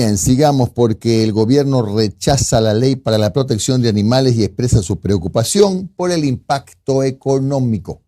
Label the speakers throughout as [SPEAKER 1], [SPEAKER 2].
[SPEAKER 1] Bien, sigamos porque el gobierno rechaza la ley para la protección de animales y expresa su preocupación por el impacto económico.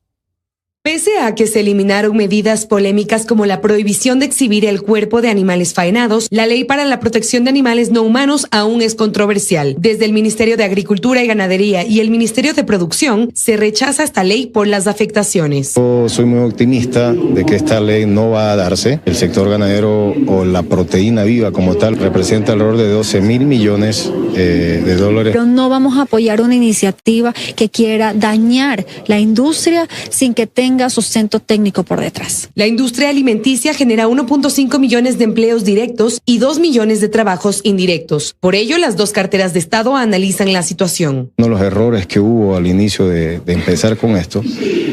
[SPEAKER 2] Pese a que se eliminaron medidas polémicas como la prohibición de exhibir el cuerpo de animales faenados, la ley para la protección de animales no humanos aún es controversial. Desde el Ministerio de Agricultura y Ganadería y el Ministerio de Producción se rechaza esta ley por las afectaciones.
[SPEAKER 3] Yo soy muy optimista de que esta ley no va a darse. El sector ganadero o la proteína viva como tal representa alrededor de 12.000 millones de dólares.
[SPEAKER 4] Pero no vamos a apoyar una iniciativa que quiera dañar la industria sin que tenga sustento técnico por detrás.
[SPEAKER 2] La industria alimenticia genera 1.5 millones de empleos directos y 2 millones de trabajos indirectos. Por ello, las dos carteras de Estado analizan la situación.
[SPEAKER 3] Uno de los errores que hubo al inicio de empezar con esto,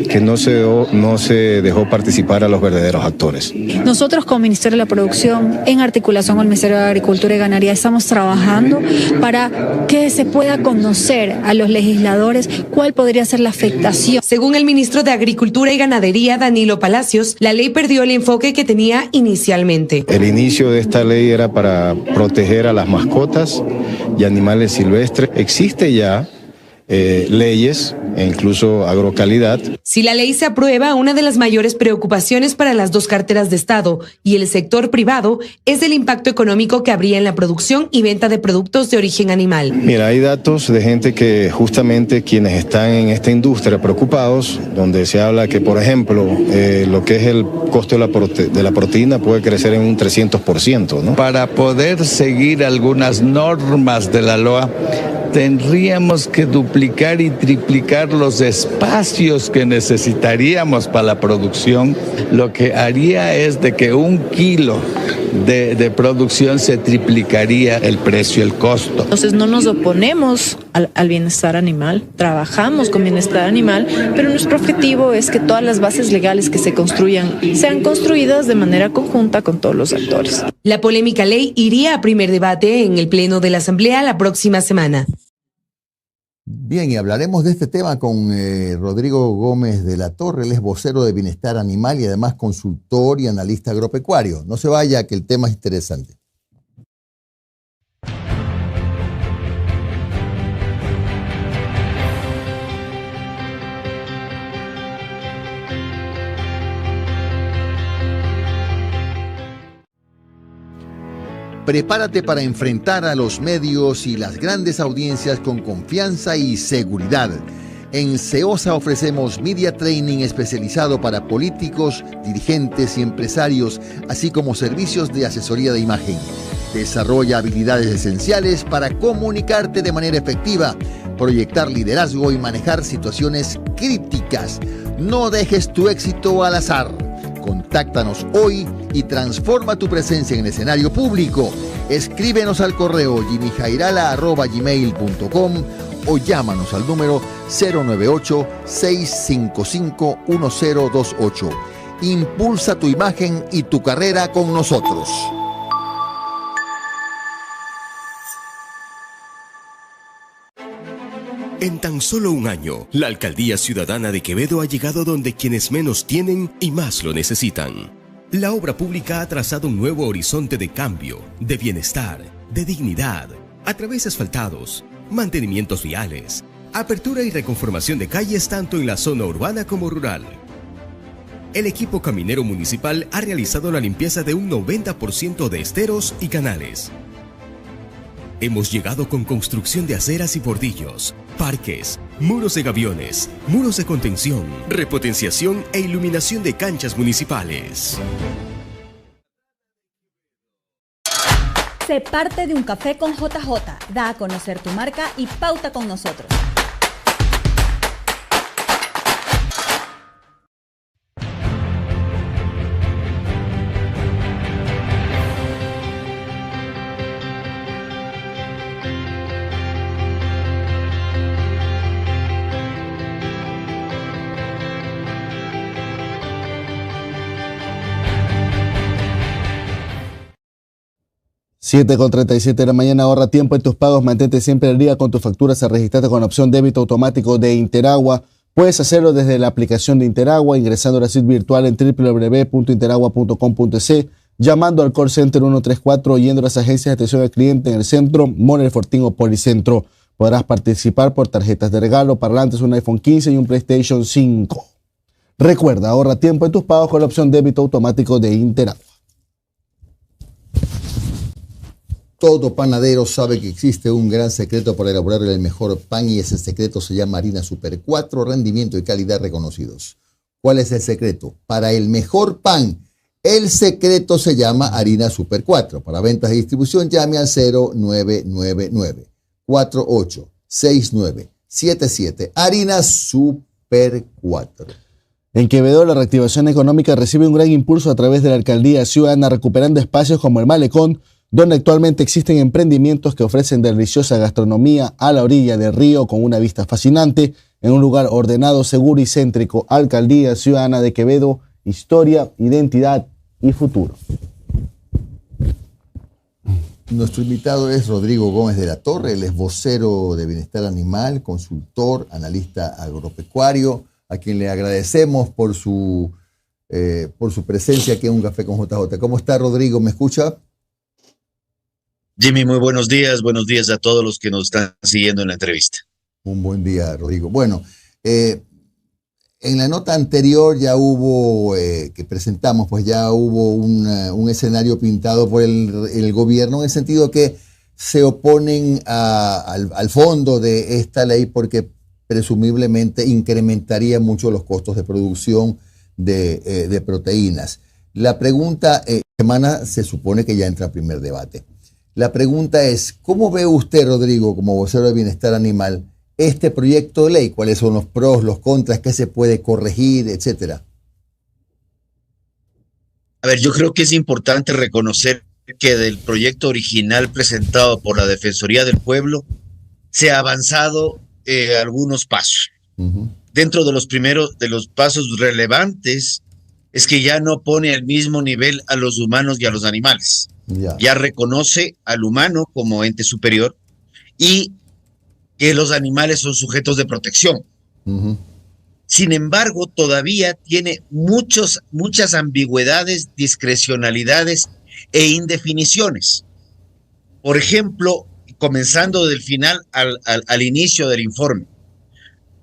[SPEAKER 3] que no se dejó participar a los verdaderos actores.
[SPEAKER 4] Nosotros como Ministerio de la Producción, en articulación con el Ministerio de Agricultura y Ganadería, estamos trabajando para que se pueda conocer a los legisladores cuál podría ser la afectación.
[SPEAKER 2] Según el ministro de Agricultura y Ganadería, Danilo Palacios, la ley perdió el enfoque que tenía inicialmente.
[SPEAKER 3] El inicio de esta ley era para proteger a las mascotas y animales silvestres. Existe ya leyes e incluso agrocalidad.
[SPEAKER 2] Si la ley se aprueba, una de las mayores preocupaciones para las dos carteras de Estado y el sector privado es el impacto económico que habría en la producción y venta de productos de origen animal.
[SPEAKER 3] Mira, hay datos de gente que justamente quienes están en esta industria preocupados, donde se habla que, por ejemplo, lo que es el costo de la proteína puede crecer en un 300%, ¿no?
[SPEAKER 5] Para poder seguir algunas normas de la LOA, tendríamos que duplicar y triplicar los espacios que necesitaríamos para la producción. Lo que haría es de que 1 kilo de producción se triplicaría el precio, el costo.
[SPEAKER 6] Entonces no nos oponemos al bienestar animal, trabajamos con bienestar animal, pero nuestro objetivo es que todas las bases legales que se construyan sean construidas de manera conjunta con todos los actores.
[SPEAKER 2] La polémica ley iría a primer debate en el Pleno de la Asamblea la próxima semana.
[SPEAKER 1] Bien, y hablaremos de este tema con Rodrigo Gómez de la Torre. Él es vocero de Bienestar Animal y además consultor y analista agropecuario. No se vaya, que el tema es interesante. Prepárate para enfrentar a los medios y las grandes audiencias con confianza y seguridad. En CEOSA ofrecemos media training especializado para políticos, dirigentes y empresarios, así como servicios de asesoría de imagen. Desarrolla habilidades esenciales para comunicarte de manera efectiva, proyectar liderazgo y manejar situaciones críticas. No dejes tu éxito al azar. Contáctanos hoy y transforma tu presencia en el escenario público. Escríbenos al correo jimmyjairala@gmail.com o llámanos al número 098-655-1028. Impulsa tu imagen y tu carrera con nosotros.
[SPEAKER 7] En tan solo un año, la Alcaldía Ciudadana de Quevedo ha llegado donde quienes menos tienen y más lo necesitan. La obra pública ha trazado un nuevo horizonte de cambio, de bienestar, de dignidad, a través de asfaltados, mantenimientos viales, apertura y reconformación de calles tanto en la zona urbana como rural. El equipo caminero municipal ha realizado la limpieza de un 90% de esteros y canales. Hemos llegado con construcción de aceras y bordillos, parques, muros de gaviones, muros de contención, repotenciación e iluminación de canchas municipales.
[SPEAKER 8] Sé parte de un café con JJ. Da a conocer tu marca y pauta con nosotros.
[SPEAKER 9] Siete con 37 de la mañana, ahorra tiempo en tus pagos, mantente siempre al día con tus facturas, registrate con la opción débito automático de Interagua. Puedes hacerlo desde la aplicación de Interagua, ingresando a la sitio virtual en www.interagua.com.es. llamando al call center 134 o yendo a las agencias de atención al cliente en el centro, Mall El Fortín o Policentro. Podrás participar por tarjetas de regalo, parlantes, un iPhone 15 y un PlayStation 5. Recuerda, ahorra tiempo en tus pagos con la opción débito automático de Interagua.
[SPEAKER 1] Todo panadero sabe que existe un gran secreto para elaborar el mejor pan y ese secreto se llama harina Super 4, rendimiento y calidad reconocidos. ¿Cuál es el secreto? Para el mejor pan, el secreto se llama harina Super 4. Para ventas y distribución llame al 0999-486977. Harina Super 4.
[SPEAKER 9] En Quevedo, la reactivación económica recibe un gran impulso a través de la Alcaldía Ciudadana, recuperando espacios como el Malecón, donde actualmente existen emprendimientos que ofrecen deliciosa gastronomía a la orilla del río con una vista fascinante, en un lugar ordenado, seguro y céntrico. Alcaldía Ciudadana de Quevedo, historia, identidad y futuro.
[SPEAKER 1] Nuestro invitado es Rodrigo Gómez de la Torre, él es vocero de Bienestar Animal, consultor, analista agropecuario, a quien le agradecemos por su presencia aquí en Un Café con JJ. ¿Cómo está, Rodrigo? ¿Me escucha?
[SPEAKER 10] Jimmy, muy buenos días a todos los que nos están siguiendo en la entrevista.
[SPEAKER 1] Un buen día, Rodrigo. Bueno, en la nota anterior ya hubo, que presentamos, pues ya hubo un escenario pintado por el gobierno en el sentido que se oponen al fondo de esta ley porque presumiblemente incrementaría mucho los costos de producción de proteínas. La pregunta, semana se supone que ya entra a primer debate. La pregunta es, ¿cómo ve usted, Rodrigo, como vocero de Bienestar Animal, este proyecto de ley? ¿Cuáles son los pros, los contras, qué se puede corregir, etcétera?
[SPEAKER 10] A ver, yo creo que es importante reconocer que del proyecto original presentado por la Defensoría del Pueblo se ha avanzado algunos pasos. Dentro de los pasos relevantes es que ya no pone al mismo nivel a los humanos y a los animales. Ya reconoce al humano como ente superior y que los animales son sujetos de protección. Sin embargo, todavía tiene muchas ambigüedades, discrecionalidades e indefiniciones. Por ejemplo, comenzando del final al inicio del informe,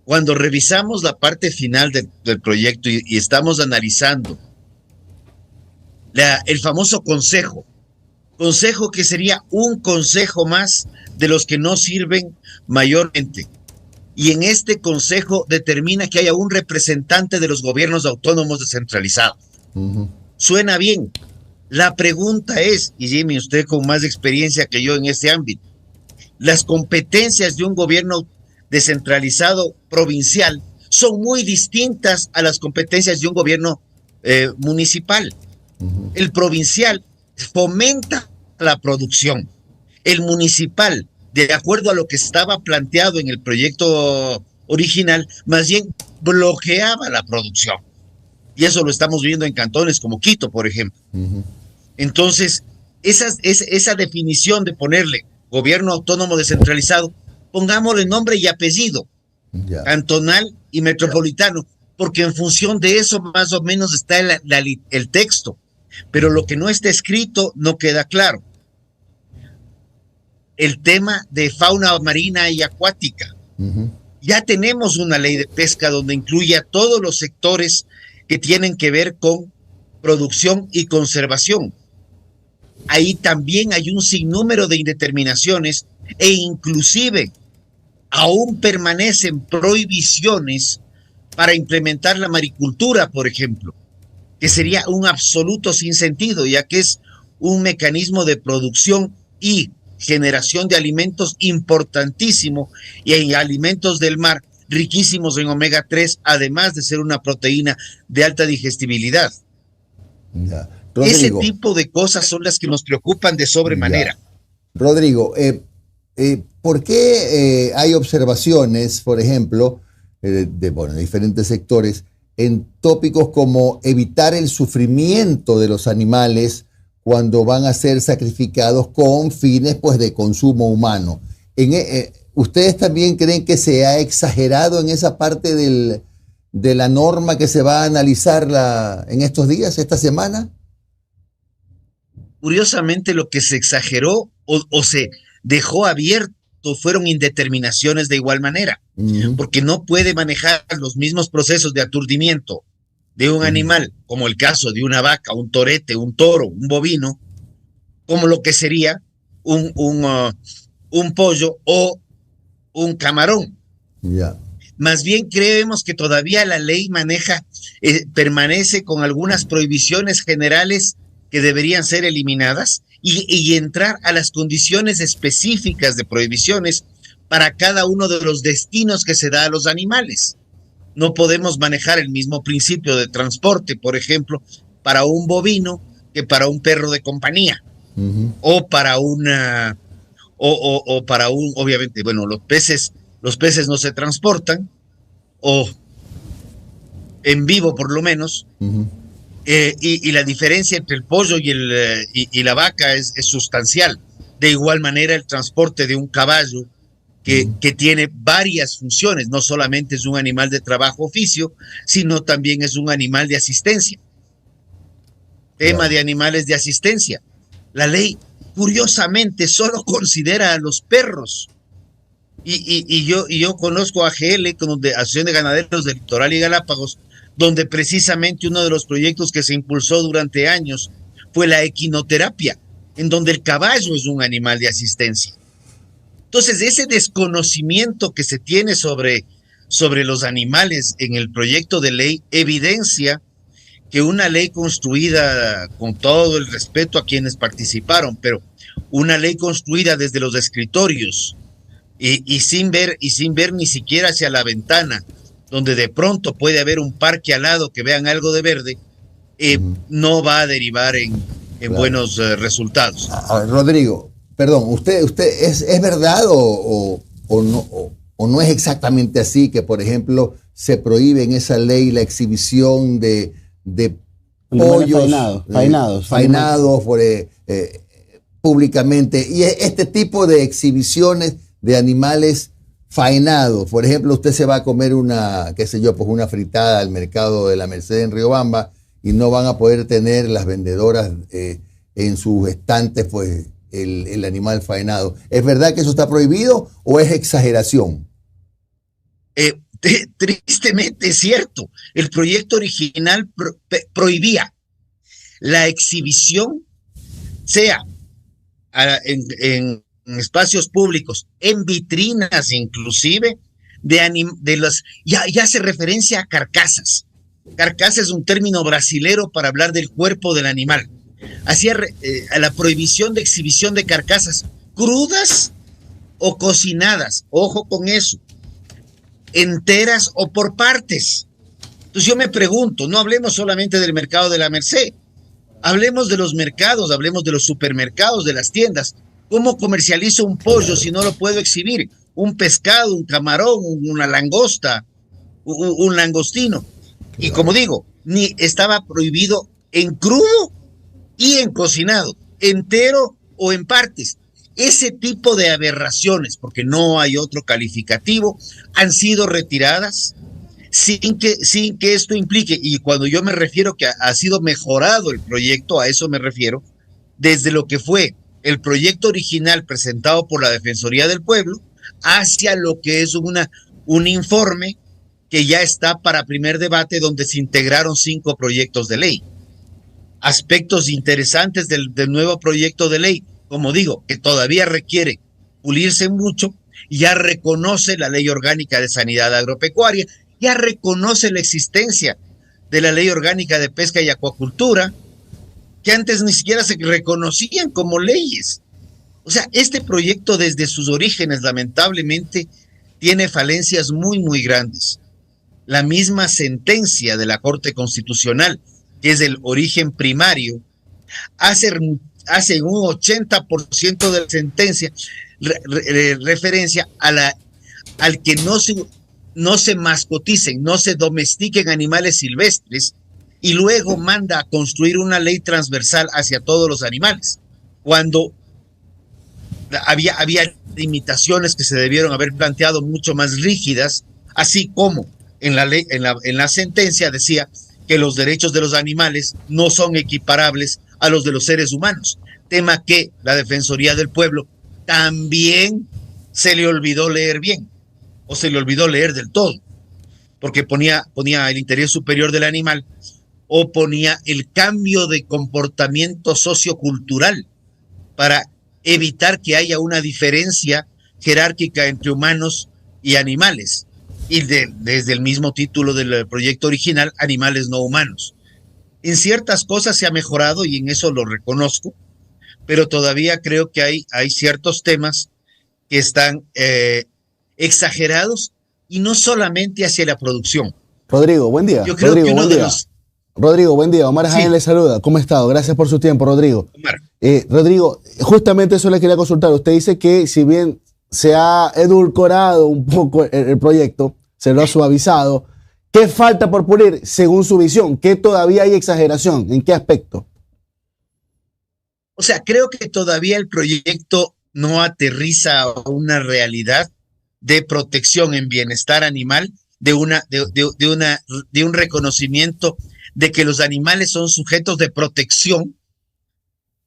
[SPEAKER 10] cuando revisamos la parte final del proyecto y estamos analizando el famoso consejo que sería un consejo más de los que no sirven mayormente. Y en este consejo determina que haya un representante de los gobiernos autónomos descentralizados. Suena bien. La pregunta es, y Jimmy, usted con más experiencia que yo en este ámbito, las competencias de un gobierno descentralizado provincial son muy distintas a las competencias de un gobierno municipal. El provincial fomenta la producción. El municipal, de acuerdo a lo que estaba planteado en el proyecto original, más bien bloqueaba la producción. Y eso lo estamos viendo en cantones como Quito, por ejemplo. Entonces, esa definición de ponerle gobierno autónomo descentralizado, pongámosle nombre y apellido, cantonal y metropolitano, porque en función de eso más o menos está el texto. Pero lo que no está escrito no queda claro. El tema de fauna marina y acuática. Ya tenemos una ley de pesca donde incluye a todos los sectores que tienen que ver con producción y conservación. Ahí también hay un sinnúmero de indeterminaciones e inclusive aún permanecen prohibiciones para implementar la maricultura, por ejemplo, que sería un absoluto sinsentido, ya que es un mecanismo de producción y generación de alimentos importantísimo y en alimentos del mar riquísimos en omega 3, además de ser una proteína de alta digestibilidad. Ese tipo de cosas son las que nos preocupan de sobremanera.
[SPEAKER 1] Rodrigo, ¿por qué hay observaciones, por ejemplo, de diferentes sectores, en tópicos como evitar el sufrimiento de los animales cuando van a ser sacrificados con fines pues, de consumo humano? ¿Ustedes también creen que se ha exagerado en esa parte de la norma que se va a analizar en estos días, esta semana?
[SPEAKER 10] curiosamente lo que se exageró o se dejó abierto fueron indeterminaciones de igual manera, porque no puede manejar los mismos procesos de aturdimiento de un animal, como el caso de una vaca, un torete, un toro, un bovino, como lo que sería un pollo o un camarón. Más bien creemos que todavía la ley permanece con algunas prohibiciones generales que deberían ser eliminadas y entrar a las condiciones específicas de prohibiciones para cada uno de los destinos que se da a los animales. No podemos manejar el mismo principio de transporte, por ejemplo, para un bovino que para un perro de compañía, o para obviamente, bueno, los peces no se transportan, o en vivo por lo menos, y la diferencia entre el pollo y la vaca es sustancial. De igual manera, el transporte de un caballo que tiene varias funciones, no solamente es un animal de trabajo oficio, sino también es un animal de asistencia. Tema de animales de asistencia. La ley, curiosamente, solo considera a los perros. Y yo conozco a AGL, de Asociación de Ganaderos del Litoral y Galápagos, donde precisamente uno de los proyectos que se impulsó durante años fue la equinoterapia, en donde el caballo es un animal de asistencia. Entonces, ese desconocimiento que se tiene sobre los animales en el proyecto de ley evidencia que una ley construida con todo el respeto a quienes participaron, pero una ley construida desde los escritorios y sin ver ni siquiera hacia la ventana, donde de pronto puede haber un parque al lado que vean algo de verde, no va a derivar en buenos resultados.
[SPEAKER 1] A ver, Rodrigo, perdón, ¿usted es verdad o no es exactamente así que, por ejemplo, se prohíbe en esa ley la exhibición de pollos faenados públicamente, y este tipo de exhibiciones de animales faenados? Por ejemplo, usted se va a comer una fritada al mercado de la Merced en Riobamba y no van a poder tener las vendedoras en sus estantes pues el animal faenado. ¿Es verdad que eso está prohibido o es exageración?
[SPEAKER 10] Tristemente es cierto. El proyecto original prohibía la exhibición, sea en espacios públicos, en vitrinas inclusive, ya hace referencia a carcasas. Carcasa es un término brasilero para hablar del cuerpo del animal. Hacía a la prohibición de exhibición de carcasas crudas o cocinadas, ojo con eso, enteras o por partes. Entonces yo me pregunto, no hablemos solamente del mercado de la Merced, hablemos de los mercados, hablemos de los supermercados, de las tiendas. ¿Cómo comercializo un pollo si no lo puedo exhibir? Un pescado, un camarón, una langosta, un langostino. Y como digo, ni estaba prohibido en crudo y en cocinado, entero o en partes. Ese tipo de aberraciones, porque no hay otro calificativo, han sido retiradas sin que esto implique, y cuando yo me refiero que ha sido mejorado el proyecto, a eso me refiero, desde lo que fue el proyecto original presentado por la Defensoría del Pueblo hacia lo que es un informe que ya está para primer debate, donde se integraron 5 proyectos de ley. Aspectos interesantes del nuevo proyecto de ley, como digo, que todavía requiere pulirse mucho, ya reconoce la Ley Orgánica de Sanidad Agropecuaria, ya reconoce la existencia de la Ley Orgánica de Pesca y Acuacultura, que antes ni siquiera se reconocían como leyes. O sea, este proyecto desde sus orígenes, lamentablemente, tiene falencias muy, muy grandes. La misma sentencia de la Corte Constitucional, que es el origen primario, hace un 80% de la sentencia referencia al que no se mascoticen, no se domestiquen animales silvestres, y luego manda a construir una ley transversal hacia todos los animales, cuando había limitaciones que se debieron haber planteado mucho más rígidas, así como en la sentencia decía que los derechos de los animales no son equiparables a los de los seres humanos. tema que la Defensoría del Pueblo también se le olvidó leer bien, o se le olvidó leer del todo, porque ponía el interés superior del animal o ponía el cambio de comportamiento sociocultural para evitar que haya una diferencia jerárquica entre humanos y animales. Y desde el mismo título del proyecto original, animales no humanos. En ciertas cosas se ha mejorado y en eso lo reconozco, pero todavía creo que hay ciertos temas que están exagerados y no solamente hacia la producción.
[SPEAKER 9] Rodrigo, buen día.
[SPEAKER 10] Yo creo
[SPEAKER 9] Rodrigo,
[SPEAKER 10] que uno
[SPEAKER 9] buen
[SPEAKER 10] de
[SPEAKER 9] día.
[SPEAKER 10] los...
[SPEAKER 9] Rodrigo, buen día. Omar Jaén le saluda. ¿Cómo ha estado? Gracias por su tiempo, Rodrigo.
[SPEAKER 10] Omar.
[SPEAKER 9] Rodrigo, justamente eso le quería consultar. Usted dice que si bien se ha edulcorado un poco el proyecto, se lo ha suavizado, ¿qué falta por pulir según su visión? ¿Qué todavía hay exageración? ¿En qué aspecto?
[SPEAKER 10] O sea, creo que todavía el proyecto no aterriza a una realidad de protección en bienestar animal, de un reconocimiento de que los animales son sujetos de protección,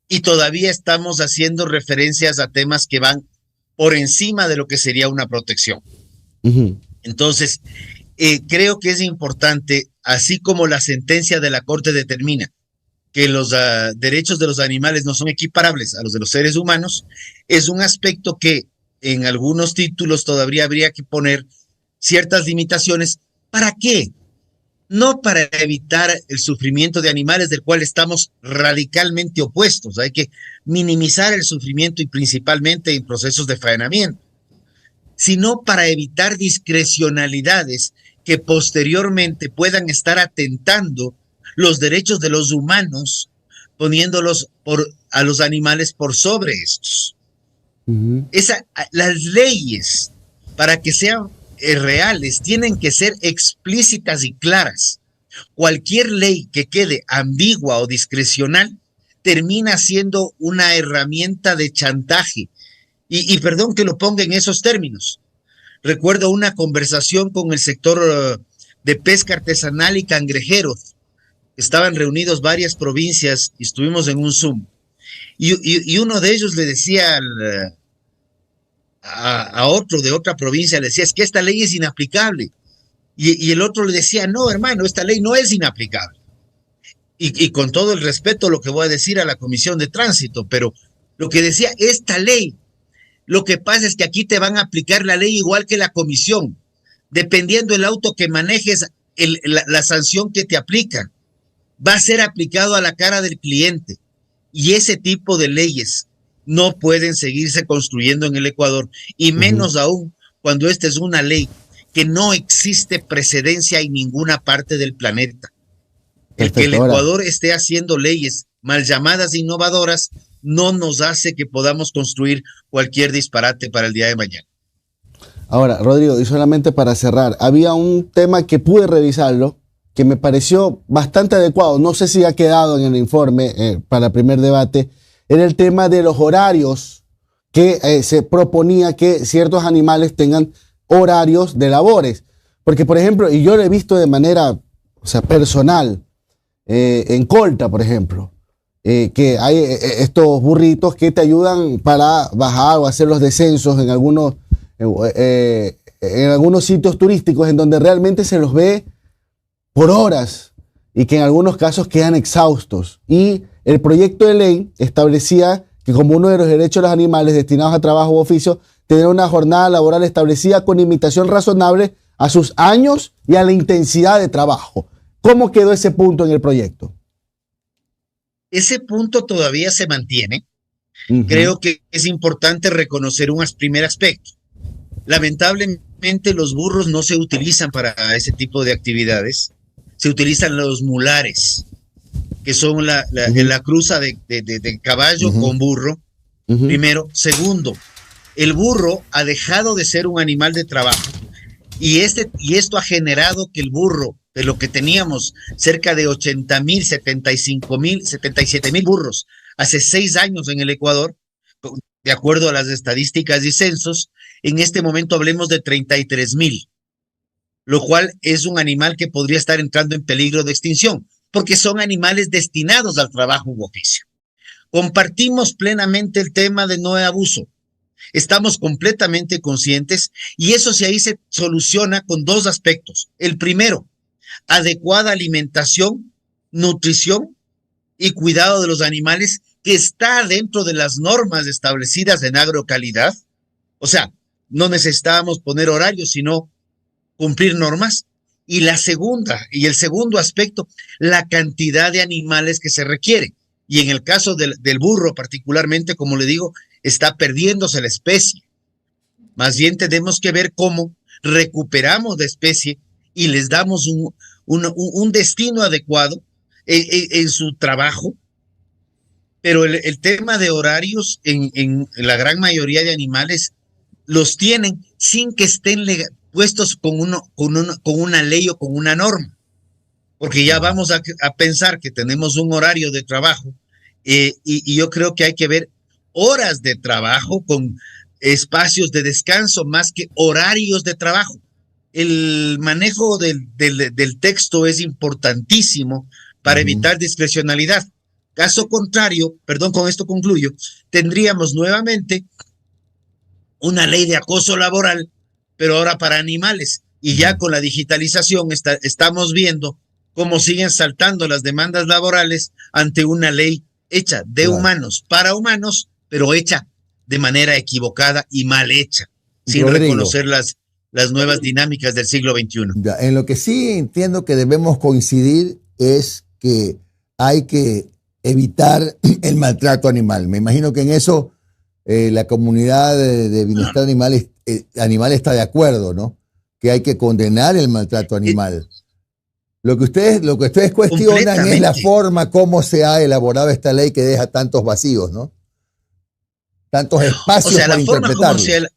[SPEAKER 10] y todavía estamos haciendo referencias a temas que van por encima de lo que sería una protección. Entonces, creo que es importante, así como la sentencia de la Corte determina que los derechos de los animales no son equiparables a los de los seres humanos, es un aspecto que en algunos títulos todavía habría que poner ciertas limitaciones. ¿Para qué? No para evitar el sufrimiento de animales, del cual estamos radicalmente opuestos. Hay que minimizar el sufrimiento, y principalmente en procesos de faenamiento, sino para evitar discrecionalidades que posteriormente puedan estar atentando los derechos de los humanos, poniéndolos a los animales por sobre estos. Las leyes, para que sean reales, tienen que ser explícitas y claras. Cualquier ley que quede ambigua o discrecional termina siendo una herramienta de chantaje. Y perdón que lo ponga en esos términos. Recuerdo una conversación con el sector de pesca artesanal y cangrejeros. Estaban reunidos varias provincias y estuvimos en un Zoom. Y uno de ellos le decía a otro de otra provincia, le decía, es que esta ley es inaplicable. Y el otro le decía, no, hermano, esta ley no es inaplicable. Y con todo el respeto lo que voy a decir a la Comisión de Tránsito, pero lo que decía, esta ley, lo que pasa es que aquí te van a aplicar la ley igual que la comisión. Dependiendo del auto que manejes, la sanción que te aplican va a ser aplicado a la cara del cliente. Y ese tipo de leyes no pueden seguirse construyendo en el Ecuador, y menos aún cuando esta es una ley que no existe precedencia en ninguna parte del planeta. El que el Ecuador esté haciendo leyes mal llamadas innovadoras no nos hace que podamos construir cualquier disparate para el día de mañana.
[SPEAKER 9] Ahora, Rodrigo, y solamente para cerrar, había un tema que pude revisarlo, que me pareció bastante adecuado, no sé si ha quedado en el informe para el primer debate, era el tema de los horarios, que se proponía que ciertos animales tengan horarios de labores. Porque, por ejemplo, y yo lo he visto de manera personal, en Colta, por ejemplo, que hay estos burritos que te ayudan para bajar o hacer los descensos en algunos sitios turísticos en donde realmente se los ve por horas y que en algunos casos quedan exhaustos. Y el proyecto de ley establecía que como uno de los derechos de los animales destinados a trabajo u oficio, tener una jornada laboral establecida con limitación razonable a sus años y a la intensidad de trabajo. ¿Cómo quedó ese punto en el proyecto?
[SPEAKER 10] Ese punto todavía se mantiene. Creo que es importante reconocer un primer aspecto. Lamentablemente los burros no se utilizan para ese tipo de actividades. Se utilizan los mulares, que son la cruza de caballo con burro. Primero. Segundo, el burro ha dejado de ser un animal de trabajo, y esto ha generado que el burro, de lo que teníamos cerca de 80,000, 75,000, 77,000 burros hace 6 años en el Ecuador, de acuerdo a las estadísticas y censos, en este momento hablemos de 33,000, lo cual es un animal que podría estar entrando en peligro de extinción, porque son animales destinados al trabajo u oficio. Compartimos plenamente el tema de no abuso. Estamos completamente conscientes y eso ahí se soluciona con dos aspectos. El primero, adecuada alimentación, nutrición y cuidado de los animales, que está dentro de las normas establecidas en agrocalidad. O sea, no necesitábamos poner horarios, sino cumplir normas. Y la segunda, y el segundo aspecto, la cantidad de animales que se requiere. Y en el caso del burro particularmente, como le digo, está perdiéndose la especie. Más bien tenemos que ver cómo recuperamos la especie y les damos un destino adecuado en su trabajo. Pero el tema de horarios en la gran mayoría de animales los tienen sin que estén puestos con una ley o con una norma. Porque ya vamos a pensar que tenemos un horario de trabajo y yo creo que hay que ver horas de trabajo con espacios de descanso más que horarios de trabajo. El manejo del texto es importantísimo para evitar discrecionalidad. Caso contrario, perdón, con esto concluyo, tendríamos nuevamente una ley de acoso laboral, pero ahora para animales. Y ya con la digitalización estamos viendo cómo siguen saltando las demandas laborales ante una ley hecha de humanos para humanos, pero hecha de manera equivocada y mal hecha, sin reconocer las nuevas dinámicas del siglo XXI.
[SPEAKER 1] Ya, en lo que sí entiendo que debemos coincidir es que hay que evitar el maltrato animal. Me imagino que en eso la comunidad de bienestar animal está de acuerdo, ¿no? Que hay que condenar el maltrato animal. Lo que ustedes cuestionan es la forma como se ha elaborado esta ley que deja tantos vacíos, ¿no? Tantos espacios para interpretarlo.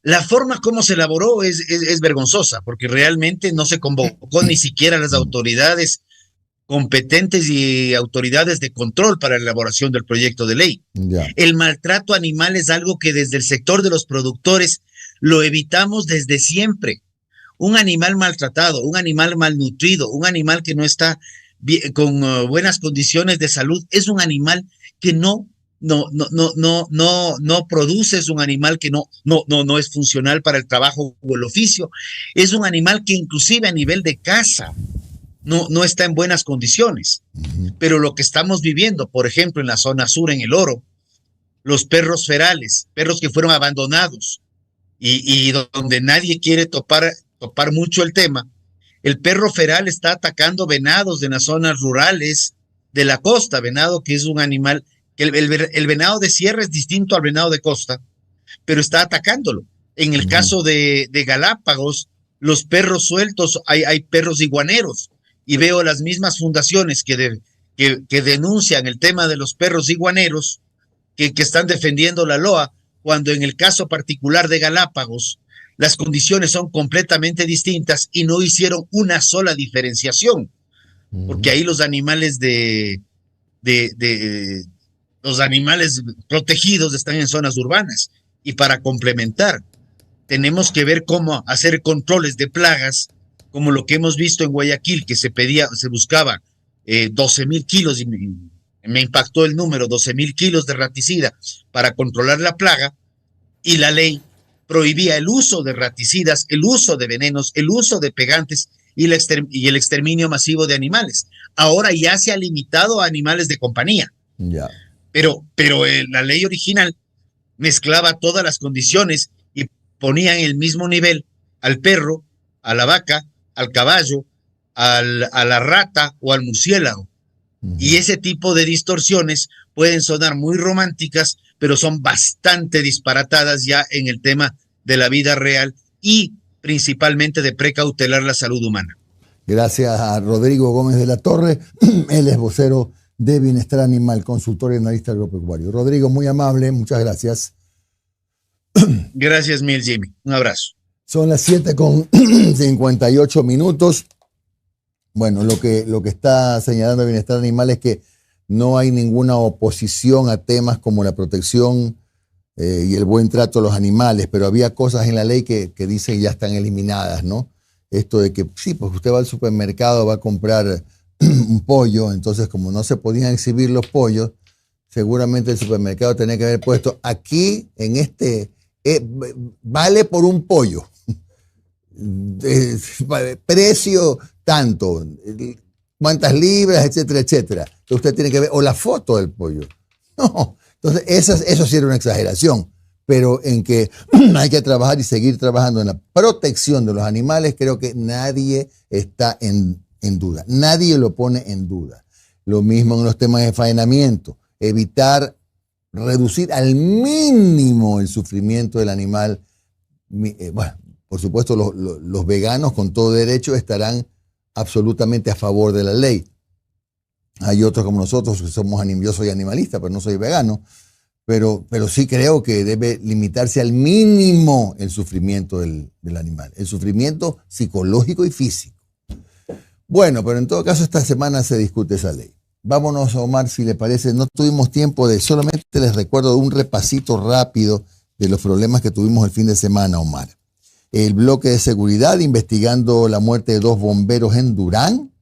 [SPEAKER 10] La forma como se elaboró es vergonzosa, porque realmente no se convocó ni siquiera a las autoridades competentes y autoridades de control para la elaboración del proyecto de ley.
[SPEAKER 1] Ya.
[SPEAKER 10] El maltrato animal es algo que desde el sector de los productores lo evitamos desde siempre. Un animal maltratado, un animal malnutrido, un animal que no está con buenas condiciones de salud, es un animal que no produce, es un animal que no es funcional para el trabajo o el oficio, es un animal que inclusive a nivel de caza no está en buenas condiciones. Pero lo que estamos viviendo, por ejemplo, en la zona sur, en El Oro, los perros ferales, perros que fueron abandonados y donde nadie quiere topar mucho el tema, el perro feral está atacando venados de las zonas rurales de la costa, venado que es un animal, que el venado de sierra es distinto al venado de costa, pero está atacándolo. En el caso de Galápagos, los perros sueltos, hay perros iguaneros, y veo las mismas fundaciones que denuncian el tema de los perros iguaneros, que están defendiendo la LOA, cuando en el caso particular de Galápagos, las condiciones son completamente distintas y no hicieron una sola diferenciación, porque ahí los animales los animales protegidos están en zonas urbanas, y para complementar, tenemos que ver cómo hacer controles de plagas, como lo que hemos visto en Guayaquil, que se buscaba 12,000 kilos, y me impactó el número, 12,000 kilos de raticida para controlar la plaga, y la ley prohibía el uso de raticidas, el uso de venenos, el uso de pegantes y el exterminio masivo de animales. Ahora ya se ha limitado a animales de compañía.
[SPEAKER 1] Ya.
[SPEAKER 10] Pero la ley original mezclaba todas las condiciones y ponía en el mismo nivel al perro, a la vaca, al caballo, a la rata o al murciélago. Y ese tipo de distorsiones pueden sonar muy románticas, pero son bastante disparatadas ya en el tema de la vida real y principalmente de precautelar la salud humana.
[SPEAKER 1] Gracias a Rodrigo Gómez de la Torre, él es vocero de Bienestar Animal, consultor y analista agropecuario. Rodrigo, muy amable, muchas gracias.
[SPEAKER 10] Gracias mil, Jimmy. Un abrazo.
[SPEAKER 1] Son las 7:58. Bueno, lo que está señalando Bienestar Animal es que no hay ninguna oposición a temas como la protección y el buen trato a los animales, pero había cosas en la ley que dicen ya están eliminadas, ¿no? Esto de que sí, pues usted va al supermercado, va a comprar un pollo, entonces como no se podían exhibir los pollos, seguramente el supermercado tenía que haber puesto aquí en este, vale por un pollo, precio tanto, cuántas libras, etcétera, etcétera. Usted tiene que ver, o la foto del pollo. No, entonces eso sí era una exageración, pero en que hay que trabajar y seguir trabajando en la protección de los animales, creo que nadie está en duda, nadie lo pone en duda. Lo mismo en los temas de faenamiento, evitar, reducir al mínimo el sufrimiento del animal. Bueno, por supuesto los veganos con todo derecho estarán absolutamente a favor de la ley. Hay otros como nosotros que somos yo soy animalista, pero no soy vegano, pero sí creo que debe limitarse al mínimo el sufrimiento del animal, el sufrimiento psicológico y físico. Bueno, pero en todo caso esta semana se discute esa ley. Vámonos, Omar, si le parece. No tuvimos tiempo solamente les recuerdo un repasito rápido de los problemas que tuvimos el fin de semana, Omar. El bloque de seguridad investigando la muerte de 2 bomberos en Durán.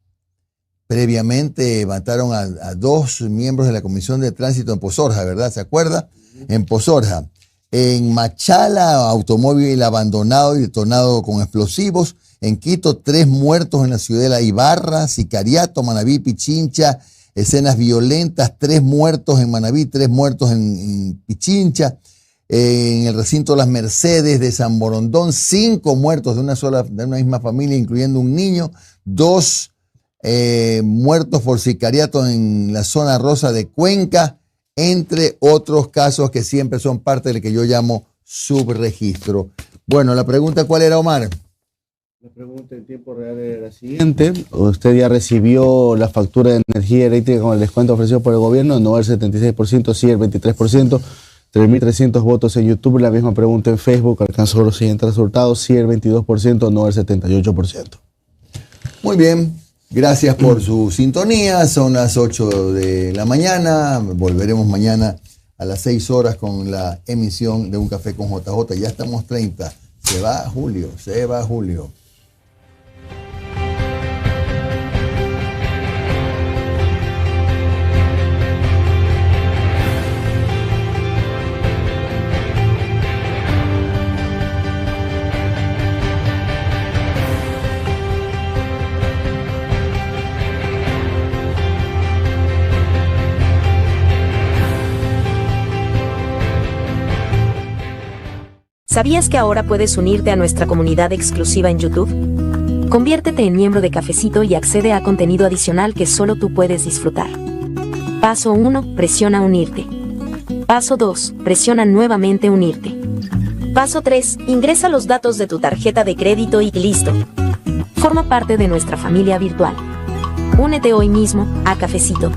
[SPEAKER 1] Previamente mataron a 2 miembros de la Comisión de Tránsito en Pozorja, ¿verdad? ¿Se acuerda? En Pozorja. En Machala, automóvil abandonado y detonado con explosivos. En Quito, 3 muertos en la ciudadela Ibarra, Sicariato, Manabí, Pichincha. Escenas violentas, 3 muertos en Manabí, 3 muertos en Pichincha. En el recinto Las Mercedes de San Borondón, 5 muertos de una misma familia, incluyendo un niño. 2 muertos por sicariato en la zona rosa de Cuenca, entre otros casos que siempre son parte del que yo llamo subregistro. Bueno, la pregunta, ¿cuál era, Omar?
[SPEAKER 9] La pregunta en tiempo real era la siguiente. ¿Usted ya recibió la factura de energía eléctrica con el descuento ofrecido por el gobierno? No, el 76%, sí, el 23%. 3.300 votos en YouTube. La misma pregunta en Facebook. Alcanzó los siguientes resultados. Sí, el 22%, no el 78%.
[SPEAKER 1] Muy bien. Gracias por su sintonía. Son las 8 de la mañana. Volveremos mañana a las 6 horas con la emisión de Un Café con JJ. Ya estamos 30. Se va Julio.
[SPEAKER 11] ¿Sabías que ahora puedes unirte a nuestra comunidad exclusiva en YouTube? Conviértete en miembro de Cafecito y accede a contenido adicional que solo tú puedes disfrutar. Paso 1. Presiona unirte. Paso 2. Presiona nuevamente unirte. Paso 3. Ingresa los datos de tu tarjeta de crédito y listo. Forma parte de nuestra familia virtual. Únete hoy mismo a Cafecito.